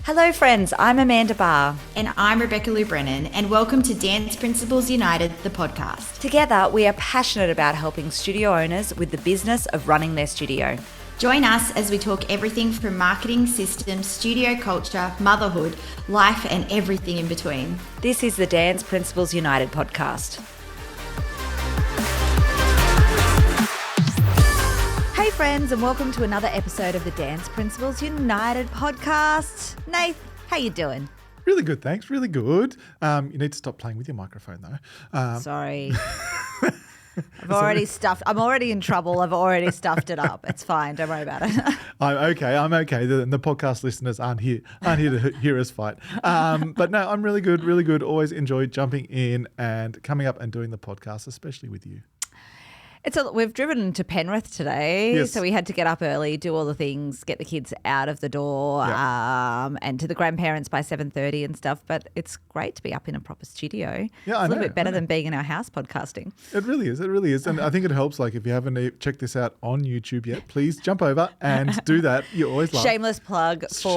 Hello friends, I'm Amanda Barr. And I'm Rebecca Lou Brennan, and welcome to Dance Principles United, the podcast. Together, we are passionate about helping studio owners with the business of running their studio. Join us as we talk everything from marketing, systems, studio culture, motherhood, life, and everything in between. This is the Dance Principles United podcast. Hey friends, and welcome to another episode of the Dance Principles United podcast. Nath, how you doing? Really good, thanks. Really good. You need to stop playing with your microphone, though. Sorry. I'm already in trouble. I've already stuffed it up. It's fine. Don't worry about it. I'm okay. The podcast listeners aren't here to hear us fight. But no, I'm really good. Always enjoy jumping in and coming up and doing the podcast, especially with you. We've driven to Penrith today, Yes. so we had to get up early, do all the things, get the kids out of the door, and to the grandparents by 7:30 and stuff. But it's great to be up in a proper studio. Yeah, It's a little bit better than being in our house podcasting. It really is. And I think it helps, like, if you haven't checked this out on YouTube yet, please jump over and do that. You always love. Shameless plug for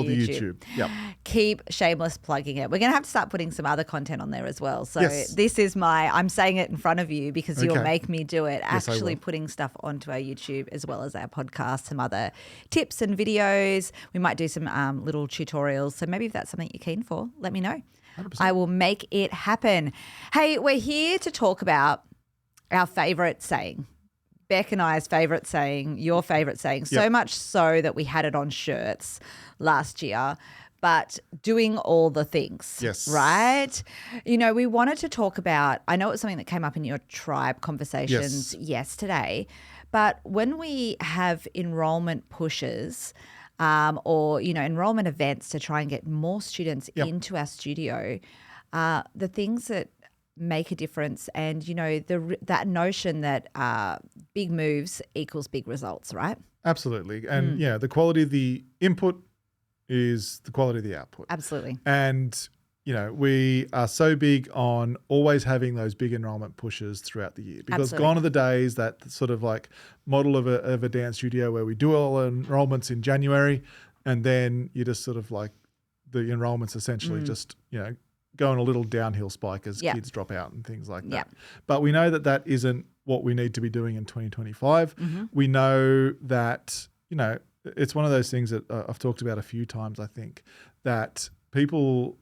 the YouTube. Yep. Keep shameless plugging it. We're going to have to start putting some other content on there as well. So Yes. this is I'm saying it in front of you because you'll Okay. make me do it. Yes, I Actually will. putting stuff onto our YouTube as well as our podcast, some other tips and videos. We might do some little tutorials. So maybe if that's something you're keen for, let me know. 100%. I will make it happen. Hey, we're here to talk about our favourite saying. Beck and I's favourite saying, your favourite saying, so Yep. much so that we had it on shirts last year. But doing all the things, Yes. right? You know, we wanted to talk about, I know it was something that came up in your tribe conversations yesterday, but when we have enrolment pushes or, enrolment events to try and get more students Yep. into our studio, the things that make a difference and, that notion that big moves equals big results, right? Absolutely. And the quality of the input is the quality of the output. Absolutely. And, we are so big on always having those big enrollment pushes throughout the year because Absolutely. gone are the days that sort of like model of a dance studio where we do all enrollments in January and then you just sort of like the enrollments essentially just, go on a little downhill spike as Yep. kids drop out and things like that. Yep. But we know that isn't what we need to be doing in 2025. We know that, it's one of those things that I've talked about a few times, I think, that people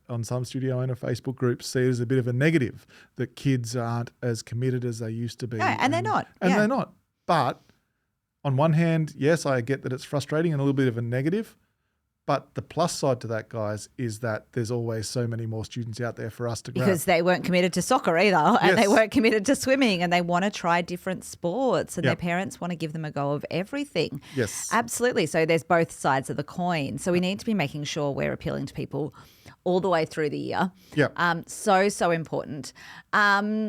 on some studio owner Facebook groups see it as a bit of a negative that kids aren't as committed as they used to be. No, and they're not. And Yeah. they're not. But on one hand, yes, I get that it's frustrating and a little bit of a negative. But the plus side to that, guys, is that there's always so many more students out there for us to grab. Because they weren't committed to soccer either and they Yes. weren't committed to swimming and they want to try different sports and Yep. their parents want to give them a go of everything. Yes. Absolutely. So there's both sides of the coin. So we need to be making sure we're appealing to people all the way through the year. Yep. So important.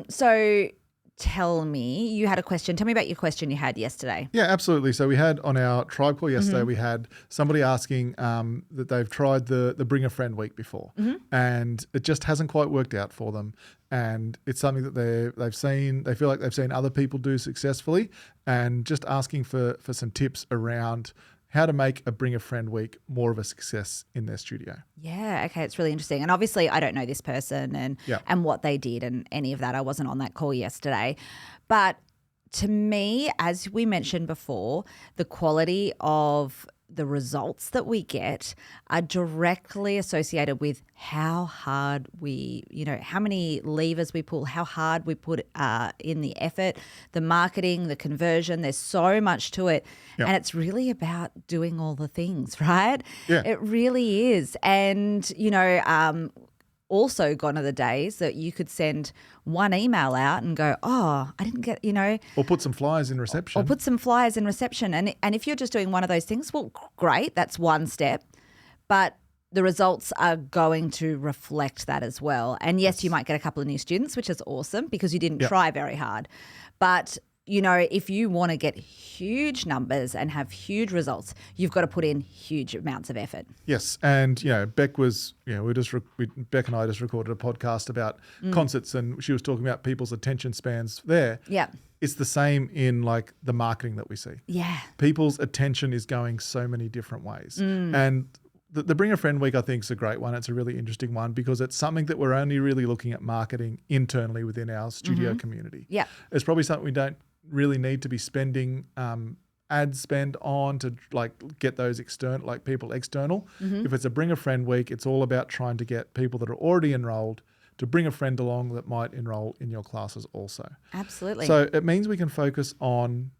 So tell me, you had a question. Tell me about your question you had yesterday. Yeah, absolutely. So we had on our tribe call yesterday, we had somebody asking that they've tried the Bring a Friend week before and it just hasn't quite worked out for them. And it's something that they feel like they've seen other people do successfully and just asking for some tips around how to make a Bring a Friend week more of a success in their studio. Yeah, okay, it's really interesting. And obviously I don't know this person Yeah. and what they did and any of that. I wasn't on that call yesterday. But to me, as we mentioned before, the quality of the results that we get are directly associated with how hard how many levers we pull, how hard we put in the effort, the marketing, the conversion. There's so much to it. Yep. And it's really about doing all the things, right? Yeah. It really is. And, also gone are the days that you could send one email out and go, oh, I didn't get, Or put some flyers in reception. or put some flyers in reception. And if you're just doing one of those things, well, great, that's one step. But the results are going to reflect that as well. And yes, you might get a couple of new students, which is awesome because you didn't Yep. try very hard. But if you want to get huge numbers and have huge results, you've got to put in huge amounts of effort. Yes, and Beck was, Beck and I just recorded a podcast about concerts, and she was talking about people's attention spans there. Yeah. It's the same in like the marketing that we see. Yeah. People's attention is going so many different ways, and the Bring a Friend Week, I think, is a great one. It's a really interesting one because it's something that we're only really looking at marketing internally within our studio community. Yeah. It's probably something we don't really need to be spending ad spend on to like get those external, like people external. If it's a Bring a Friend Week, it's all about trying to get people that are already enrolled to bring a friend along that might enroll in your classes also. Absolutely. So it means we can focus on,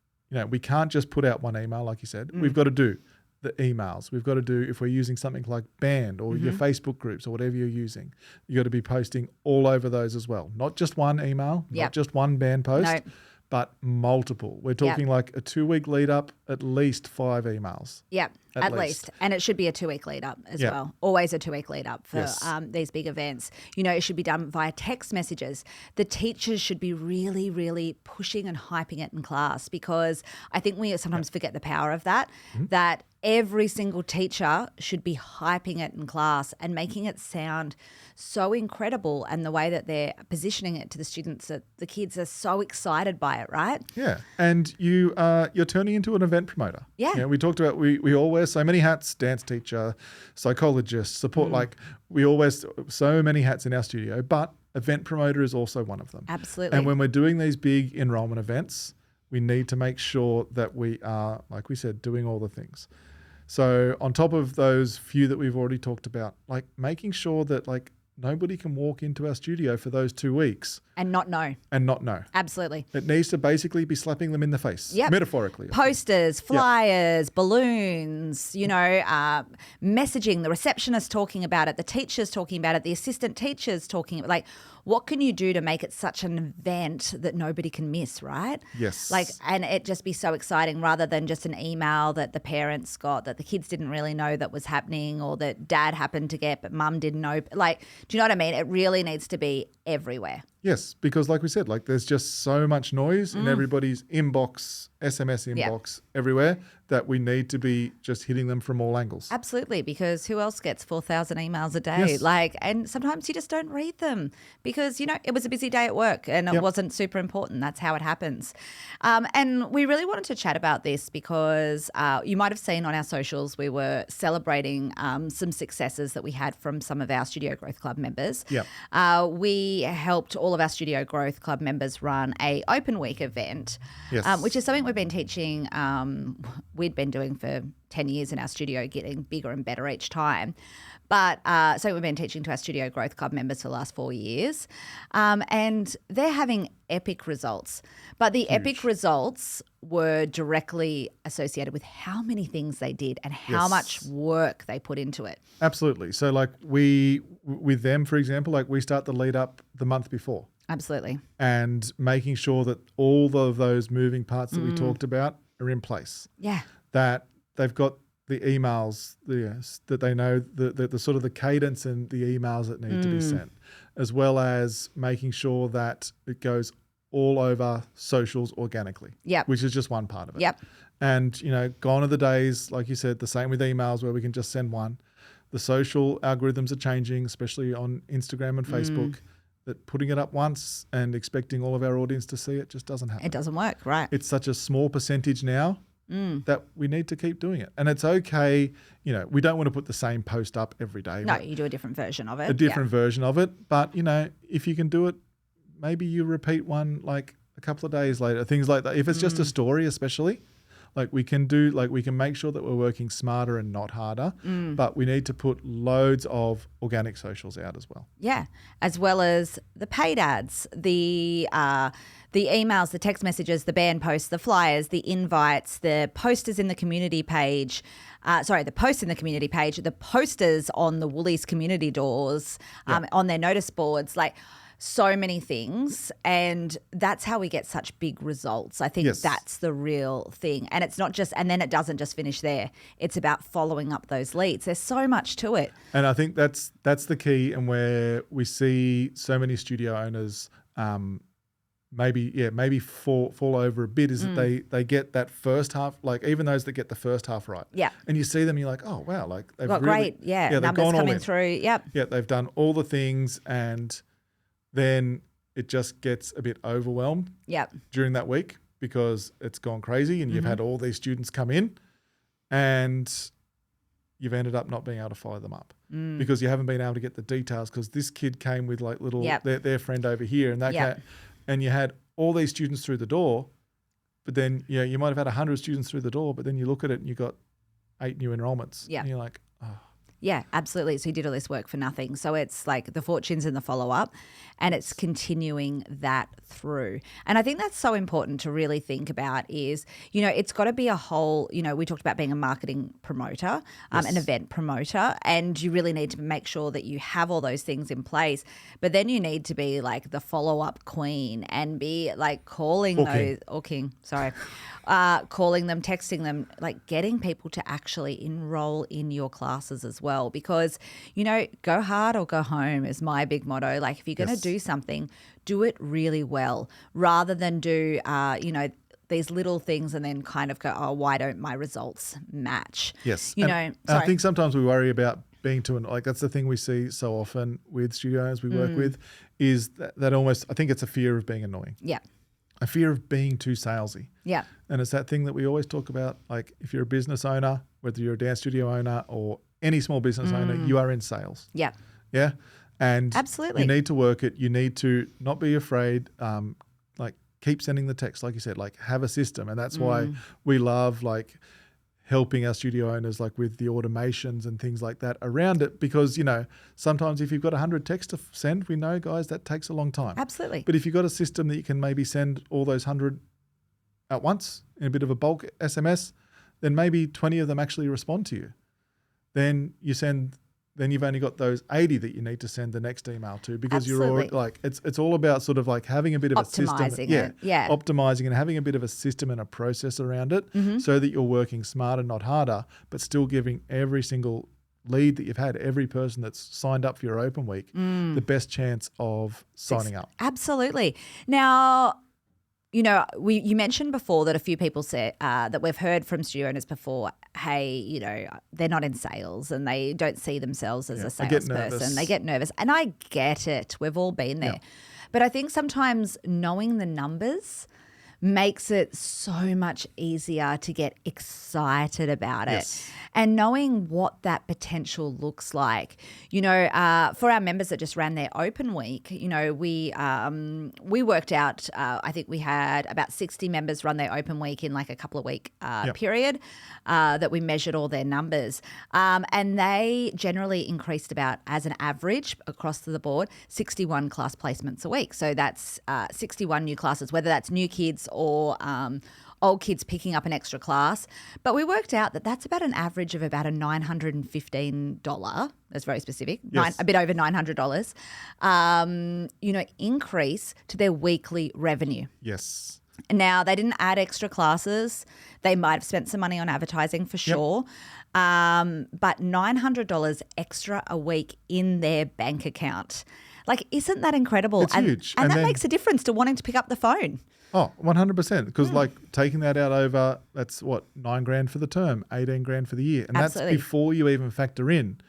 we can't just put out one email, like you said. We've got to do the emails. We've got to do, if we're using something like Band or your Facebook groups or whatever you're using, you got to be posting all over those as well. Not just one email, not just one Band post, but multiple. We're talking like a 2-week lead up, at least 5 emails. Yeah, at least. And it should be a 2-week lead up as well. Always a 2-week lead up for these big events. It should be done via text messages. The teachers should be really, really pushing and hyping it in class, because I think we sometimes forget the power of that, that every single teacher should be hyping it in class and making it sound so incredible, and the way that they're positioning it to the students, that the kids are so excited by it, right? Yeah, and you're turning into an event promoter. Yeah. We talked about we all wear so many hats: dance teacher, psychologist, support. Like we all wear so many hats in our studio, but event promoter is also one of them. Absolutely. And when we're doing these big enrollment events, we need to make sure that we are, like we said, doing all the things. So on top of those few that we've already talked about, like making sure that like nobody can walk into our studio for those 2 weeks and not know. Absolutely. It needs to basically be slapping them in the face, metaphorically. Posters, flyers, balloons, messaging, the receptionist talking about it, the teachers talking about it, the assistant teachers talking about, like, what can you do to make it such an event that nobody can miss, right? Yes. And it just be so exciting, rather than just an email that the parents got that the kids didn't really know that was happening, or that dad happened to get but mum didn't know. Like, do you know what I mean? It really needs to be everywhere. Yes, because like we said, like there's just so much noise in everybody's inbox, SMS inbox, everywhere, that we need to be just hitting them from all angles. Absolutely, because who else gets 4,000 emails a day? Yes. And sometimes you just don't read them because, it was a busy day at work and it wasn't super important. That's how it happens. And we really wanted to chat about this because you might have seen on our socials, we were celebrating some successes that we had from some of our Studio Growth Club members. Yeah. We helped all of our Studio Growth Club members run a open week event, which is something we've been teaching. We'd been doing for 10 years in our studio, getting bigger and better each time. But so we've been teaching to our Studio Growth Club members for the last 4 years, and they're having epic results. But the epic results were directly associated with how many things they did and how much work they put into it. Absolutely. So like with them, for example, like we start the lead up the month before. Absolutely. And making sure that all of those moving parts that we talked about are in place. Yeah. That they've got the emails, that they know the sort of the cadence and the emails that need to be sent, as well as making sure that it goes all over socials organically, which is just one part of it. Yep. And, gone are the days, like you said, the same with emails where we can just send one. The social algorithms are changing, especially on Instagram and Facebook, that putting it up once and expecting all of our audience to see it just doesn't happen. It doesn't work, right? It's such a small percentage now that we need to keep doing it. And it's okay, we don't want to put the same post up every day. No, you do a different version of it. A different version of it. But, if you can do it, maybe you repeat one like a couple of days later, things like that. If it's just a story especially, we can make sure that we're working smarter and not harder, but we need to put loads of organic socials out as well. Yeah, as well as the paid ads, the emails, the text messages, the band posts, the flyers, the invites, the posters in the community page. The posts in the community page, the posters on the Woolies community doors, on their notice boards, so many things, and that's how we get such big results. I think that's the real thing. And it's not just, and then it doesn't just finish there. It's about following up those leads. There's so much to it. And I think that's the key, and where we see so many studio owners maybe fall over a bit is that they get that first half, even those that get the first half right. Yeah. And you see them, you're like, oh wow, they've got really, great, numbers coming through. Yep. Yeah, they've done all the things, and then it just gets a bit overwhelmed during that week because it's gone crazy and you've had all these students come in, and you've ended up not being able to follow them up because you haven't been able to get the details because this kid came with like little their friend over here and that and you had all these students through the door, but then you might have had 100 students through the door, but then you look at it and you got 8 new enrollments. Yeah. And you're like, oh. Yeah, absolutely. So you did all this work for nothing. So it's like the fortune's in the follow-up and it's continuing that through. And I think that's so important to really think about is, it's got to be a whole, we talked about being a marketing promoter, an event promoter, and you really need to make sure that you have all those things in place. But then you need to be like the follow-up queen and be like calling calling them, texting them, like getting people to actually enroll in your classes as well. Because, go hard or go home is my big motto. Like if you're going to do something, do it really well rather than do, these little things and then kind of go, oh, why don't my results match? Yes. I think sometimes we worry about being too, like that's the thing we see so often with studio owners we work with is that almost, I think it's a fear of being annoying. Yeah. A fear of being too salesy. Yeah. And it's that thing that we always talk about, like if you're a business owner, whether you're a dance studio owner or any small business owner, you are in sales. Yeah. Yeah. And absolutely, you need to work it. You need to not be afraid, like keep sending the text, like you said, like have a system. And that's why we love like helping our studio owners like with the automations and things like that around it because, sometimes if you've got 100 texts to send, we know, guys, that takes a long time. Absolutely. But if you've got a system that you can maybe send all those 100 at once in a bit of a bulk SMS, then maybe 20 of them actually respond to you. Then you've only got those 80 that you need to send the next email to because you're all like, it's all about sort of like having a bit of a system. Optimizing and having a bit of a system and a process around it so that you're working smarter, not harder, but still giving every single lead that you've had, every person that's signed up for your open week, the best chance of signing up. Absolutely. Now, you mentioned before that a few people said that we've heard from studio owners before, hey, they're not in sales and they don't see themselves as a salesperson. They get nervous. And I get it. We've all been there. Yeah. But I think sometimes knowing the numbers makes it so much easier to get excited about it. And knowing what that potential looks like. For our members that just ran their open week, we worked out, I think we had about 60 members run their open week in like a couple of week period that we measured all their numbers. And they generally increased about, as an average across the board, 61 class placements a week. So that's 61 new classes, whether that's new kids or old kids picking up an extra class. But we worked out that that's about an average of about a $915, that's very specific, a bit over $900, increase to their weekly revenue. Yes. Now, they didn't add extra classes. They might have spent some money on advertising for sure. But $900 extra a week in their bank account. Like, isn't that incredible? It's huge. And that makes a difference to wanting to pick up the phone. Oh, 100%. Because like taking that out over, that's what, $9,000 for the term, $18,000 for the year. And that's before you even factor in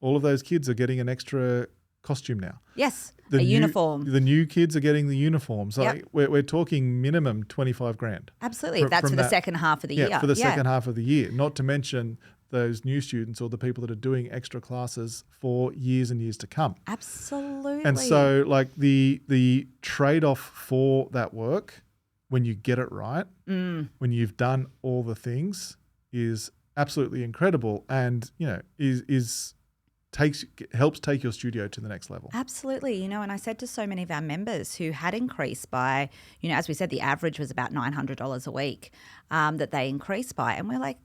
all of those kids are getting an extra costume now. Yes, uniform. The new kids are getting the uniforms. So we're talking minimum $25,000. Absolutely. That's for the second half of the year. Yeah, for the second half of the year. Not to mention those new students or the people that are doing extra classes for years and years to come. Absolutely. And so like the trade-off for that work when you get it right, when you've done all the things is absolutely incredible and, helps take your studio to the next level. Absolutely. And I said to so many of our members who had increased by, as we said, the average was about $900 a week that they increased by. And we're like,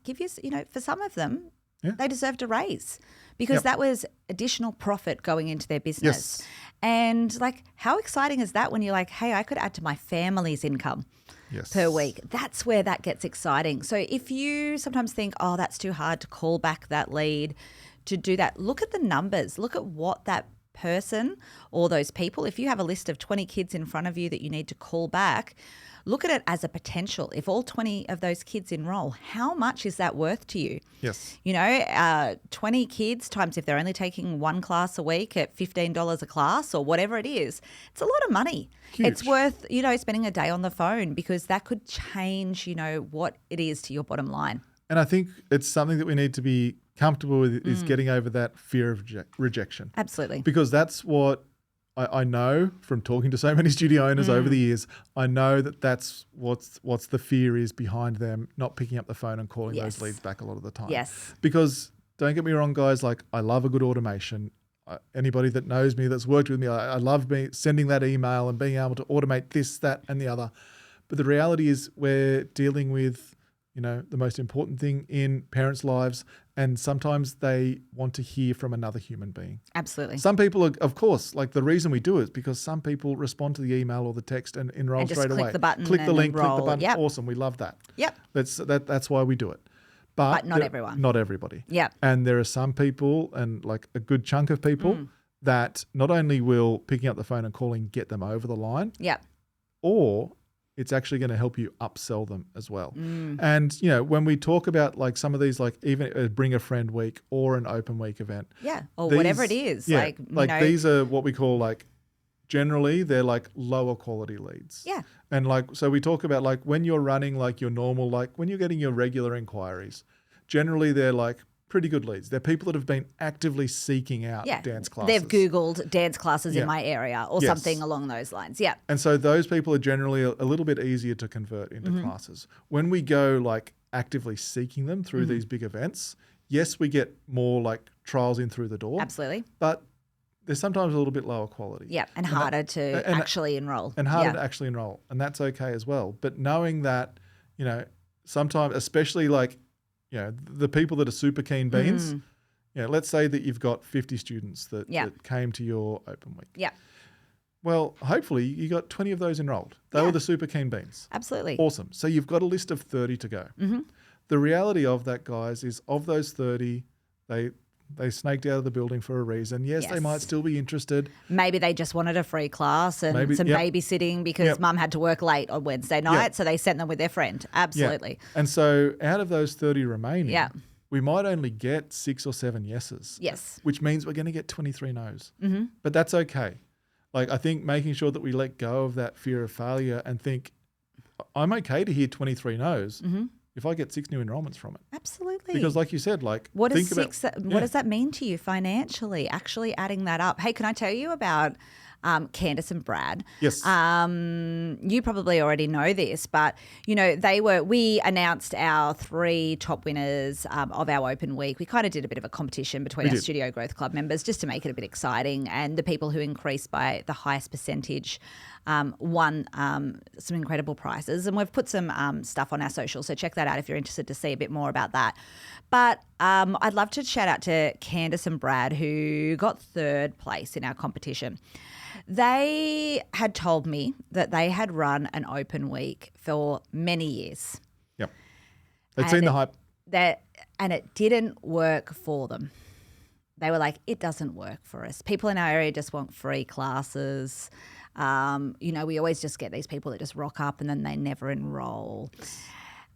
for some of them, they deserved a raise because that was additional profit going into their business. Yes. And like, how exciting is that when you're like, hey, I could add to my family's income per week. That's where that gets exciting. So if you sometimes think, oh, that's too hard to call back that lead, to do that, look at the numbers. Look at what that person or those people, if you have a list of 20 kids in front of you that you need to call back, look at it as a potential. If all 20 of those kids enroll, how much is that worth to you? Yes. 20 kids times if they're only taking one class a week at $15 a class or whatever it is, it's a lot of money. Huge. It's worth, spending a day on the phone because that could change, what it is to your bottom line. And I think it's something that we need to be comfortable with is getting over that fear of rejection. Absolutely. Because that's what I know from talking to so many studio owners over the years. I know that that's what's the fear is behind them not picking up the phone and calling those leads back a lot of the time. Yes. Because don't get me wrong, guys, like I love a good automation. Anybody that knows me, that's worked with me, I love sending that email and being able to automate this, that, and the other. But the reality is we're dealing with, the most important thing in parents' lives, and sometimes they want to hear from another human being. Absolutely. Some people, of course, like the reason we do it is because some people respond to the email or the text and enroll and just straight away. click the button, click the link, enroll. click the button. Yep. Awesome, we love that. Yep. That's why we do it. But not everyone. Not everybody. Yep. And there are some people, and like a good chunk of people, that not only will picking up the phone and calling get them over the line, Yep. or it's actually going to help you upsell them as well. And, when we talk about like some of these, like even a bring a friend week or an open week event. Yeah. Or whatever it is. Yeah, these are what we call like, generally they're like lower quality leads. Yeah. And like, so we talk about like when you're running like your normal, like when you're getting your regular inquiries, generally they're like pretty good leads. They're people that have been actively seeking out dance classes. They've Googled dance classes in my area or something along those lines. Yeah. And so those people are generally a little bit easier to convert into classes. When we go like actively seeking them through these big events, yes, we get more like trials in through the door. Absolutely. But they're sometimes a little bit lower quality. Yeah, and harder to actually enroll. And harder to actually enroll. And that's okay as well. But knowing that, sometimes, especially like, the people that are super keen beans, let's say that you've got 50 students that came to your open week. Yeah. Well, hopefully you got 20 of those enrolled. They were the super keen beans. Absolutely. Awesome. So you've got a list of 30 to go. The reality of that, guys, is of those 30, they snaked out of the building for a reason. Yes, they might still be interested. Maybe they just wanted a free class and some babysitting because mum had to work late on Wednesday night, so they sent them with their friend. Absolutely. And so out of those 30 remaining, we might only get 6 or 7 yeses. Yes. Which means we're going to get 23 no's. But that's okay. Like I think making sure that we let go of that fear of failure and think, I'm okay to hear 23 no's. If I get 6 new enrollments from it. Absolutely. Because like you said, like what does that mean to you financially, actually adding that up? Hey, can I tell you about Candace and Brad? Yes. You probably already know this, but we announced our 3 top winners of our open week. We kind of did a bit of a competition between our Studio Growth Club members just to make it a bit exciting, and the people who increased by the highest percentage won some incredible prizes, and we've put some stuff on our social, so check that out if you're interested to see a bit more about that. But I'd love to shout out to Candace and Brad, who got 3rd place in our competition. They had told me that they had run an open week for many years. Yep. They'd seen the hype. And it didn't work for them. They were like, it doesn't work for us. People in our area just want free classes. We always just get these people that just rock up and then they never enroll.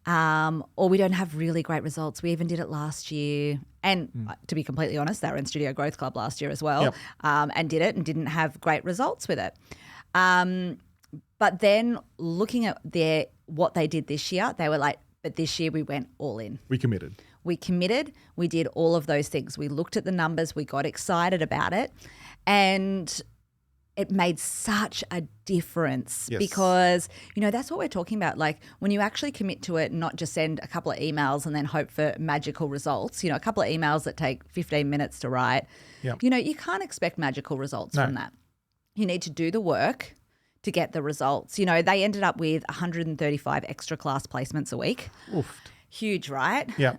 Or we don't have really great results. We even did it last year. And to be completely honest, they were in Studio Growth Club last year as well, and did it and didn't have great results with it. But then looking at what they did this year, they were like, but this year we went all in. We committed. We did all of those things. We looked at the numbers. We got excited about it. And it made such a difference because, that's what we're talking about. Like when you actually commit to it, not just send a couple of emails and then hope for magical results, a couple of emails that take 15 minutes to write, you can't expect magical results from that. You need to do the work to get the results. They ended up with 135 extra class placements a week. Oof. Huge, right? Yeah.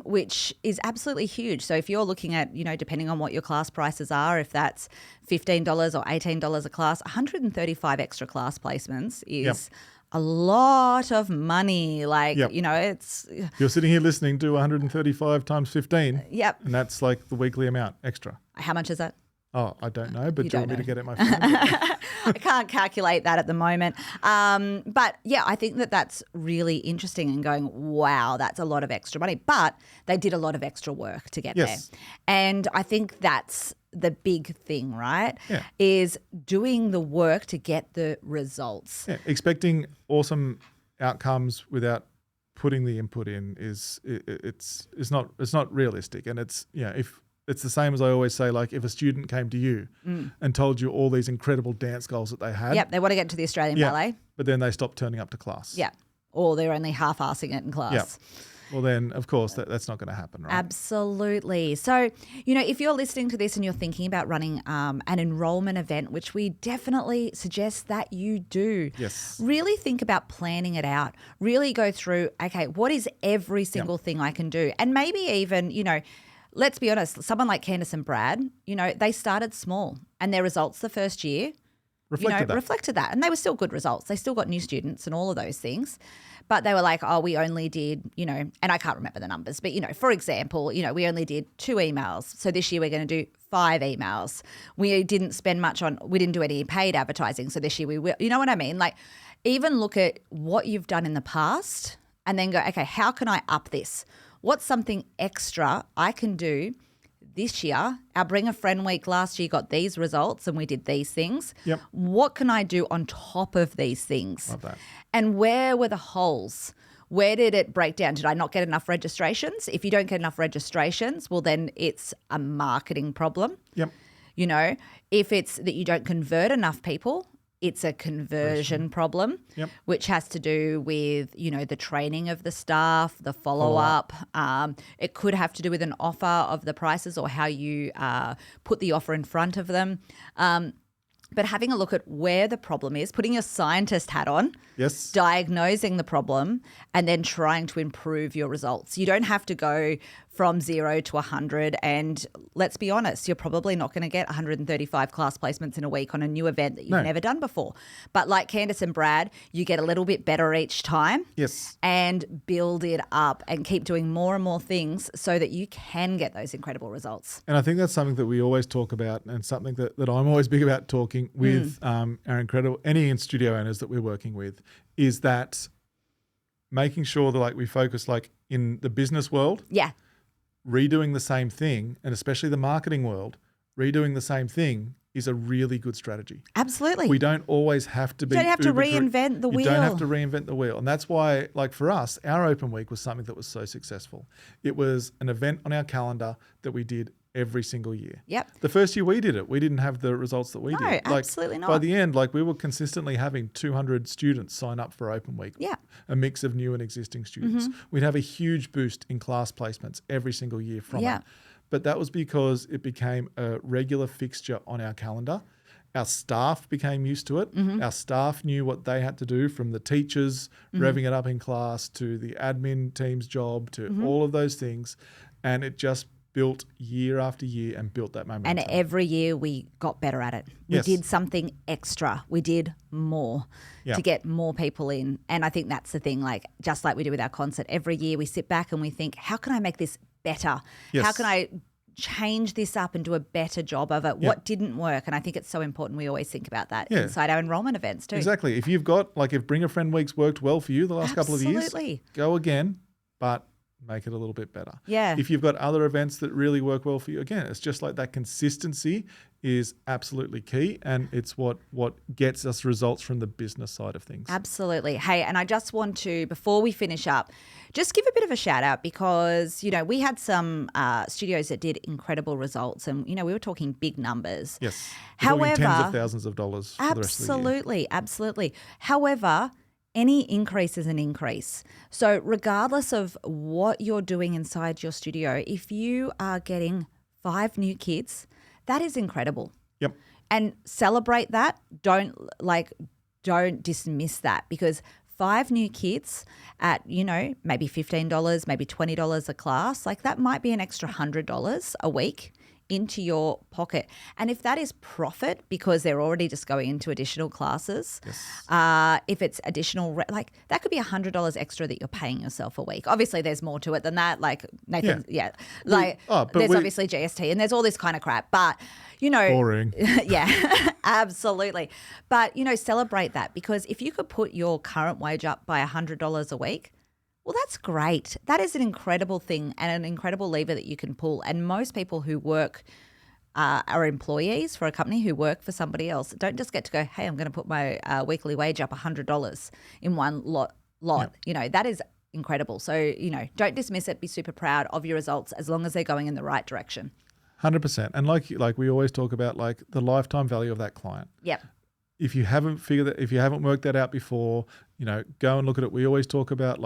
Which is absolutely huge. So if you're looking at, depending on what your class prices are, if that's $15 or $18 a class, 135 extra class placements is a lot of money. Like, it's... You're sitting here listening to 135 times 15. Yep. And that's like the weekly amount extra. How much is that? Oh, I don't know, but do you want me to get it my phone? I can't calculate that at the moment. But yeah, I think that's really interesting and going, wow, that's a lot of extra money. But they did a lot of extra work to get there. And I think that's the big thing, right? Yeah. Is doing the work to get the results. Yeah. Expecting awesome outcomes without putting the input in it's not realistic. And it's, if it's the same as I always say, like if a student came to you and told you all these incredible dance goals that they had. Yep, they want to get to the Australian Ballet. But then they stop turning up to class. Yeah. Or they're only half-assing it in class. Yeah. Well, then, of course, that's not going to happen, right? Absolutely. So, if you're listening to this and you're thinking about running an enrollment event, which we definitely suggest that you do, yes, really think about planning it out. Really go through, okay, what is every single thing I can do? And maybe even, let's be honest, someone like Candice and Brad, they started small and their results the first year reflected that. And they were still good results. They still got new students and all of those things. But they were like, oh, we only did, and I can't remember the numbers, but, for example, we only did 2 emails. So this year we're going to do 5 emails. We didn't spend much we didn't do any paid advertising. So this year we will, you know what I mean? Like even look at what you've done in the past and then go, okay, how can I up this? What's something extra I can do this year? Our Bring a Friend Week last year got these results and we did these things. Yep. What can I do on top of these things? Love that. And where were the holes? Where did it break down? Did I not get enough registrations? If you don't get enough registrations, well, then it's a marketing problem. Yep. If it's that you don't convert enough people, it's a conversion problem, which has to do with, the training of the staff, the follow-up. It could have to do with an offer of the prices or how you put the offer in front of them. But having a look at where the problem is, putting your scientist hat on, diagnosing the problem, and then trying to improve your results. You don't have to go from 0 to 100. And let's be honest, you're probably not going to get 135 class placements in a week on a new event that you've never done before. But like Candice and Brad, you get a little bit better each time. Yes. And build it up and keep doing more and more things so that you can get those incredible results. And I think that's something that we always talk about and something that I'm always big about talking with any in-studio owners that we're working with is that making sure that we focus in the business world. Yeah. Redoing the same thing, and especially the marketing world, redoing the same thing is a really good strategy. Absolutely. We don't always have to be. You don't have to reinvent the wheel. You don't have to reinvent the wheel. And that's why, for us, our open week was something that was so successful. It was an event on our calendar that we did every single year. Yep. The first year we did it, we didn't have the results that we did. No, absolutely not. By the end, we were consistently having 200 students sign up for open week. Yeah. A mix of new and existing students. We'd have a huge boost in class placements every single year from it. But that was because it became a regular fixture on our calendar. Our staff became used to it. Our staff knew what they had to do, from the teachers revving it up in class to the admin team's job to all of those things. And it just built year after year and built that momentum. And every year we got better at it. We did something extra. We did more to get more people in. And I think that's the thing, just like we do with our concert, every year we sit back and we think, how can I make this better? How can I change this up and do a better job of it? What didn't work? And I think it's so important we always think about that inside our enrollment events too. Exactly. If you've got, if Bring a Friend Weeks worked well for you the last couple of years, go again, but make it a little bit better. Yeah. If you've got other events that really work well for you, again, it's just that consistency is absolutely key, and it's what gets us results from the business side of things. Absolutely. Hey, and I just want to, before we finish up, just give a bit of a shout out because, we had some studios that did incredible results and, we were talking big numbers. Yes. However, tens of thousands of dollars for the rest of the year. Absolutely. However, any increase is an increase. So regardless of what you're doing inside your studio, if you are getting 5 new kids, that is incredible. Yep. And celebrate that. Don't dismiss that, because 5 new kids at, maybe $15, maybe $20 a class, that might be an extra $100 a week into your pocket. And if that is profit because they're already just going into additional classes, if it's additional, that could be $100 extra that you're paying yourself a week. Obviously, there's more to it than that. Nathan, there's obviously GST and there's all this kind of crap. But, boring. Yeah, absolutely. But, celebrate that, because if you could put your current wage up by $100 a week, well, that's great. That is an incredible thing and an incredible lever that you can pull. And most people who work, are employees for a company who work for somebody else, don't just get to go, hey, I'm going to put my weekly wage up $100 in one lot. Yep. That is incredible. So, don't dismiss it. Be super proud of your results as long as they're going in the right direction. 100%. And like we always talk about, like the lifetime value of that client. Yep. If you haven't worked that out before, go and look at it. We always talk about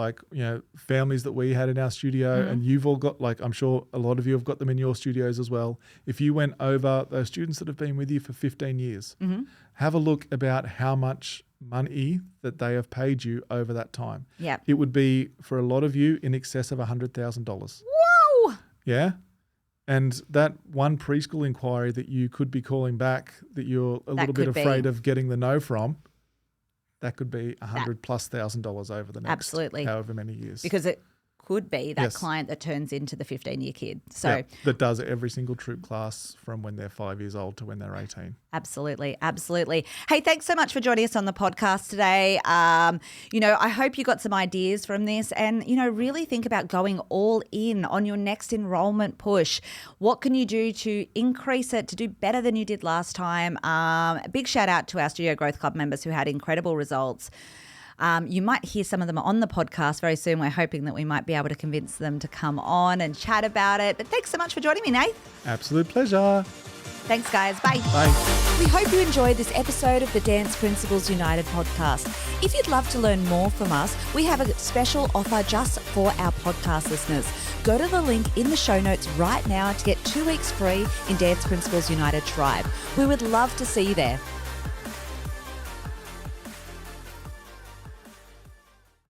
families that we had in our studio, and you've all got, I'm sure a lot of you have got them in your studios as well. If you went over those students that have been with you for 15 years, have a look about how much money that they have paid you over that time. Yeah. It would be, for a lot of you, in excess of $100,000. Whoa! Yeah. And that one preschool inquiry that you could be calling back, that you're a little bit afraid of getting the no from, that could be $100,000+ over the next however many years. Because it could be that client that turns into the 15-year kid. So that does every single troop class from when they're 5 years old to when they're 18. Absolutely. Absolutely. Hey, thanks so much for joining us on the podcast today. I hope you got some ideas from this and, really think about going all in on your next enrollment push. What can you do to increase it, to do better than you did last time? A big shout out to our Studio Growth Club members who had incredible results. You might hear some of them on the podcast very soon. We're hoping that we might be able to convince them to come on and chat about it. But thanks so much for joining me, Nath. Absolute pleasure. Thanks, guys. Bye. Bye. We hope you enjoyed this episode of the Dance Principles United podcast. If you'd love to learn more from us, we have a special offer just for our podcast listeners. Go to the link in the show notes right now to get 2 weeks free in Dance Principles United Tribe. We would love to see you there.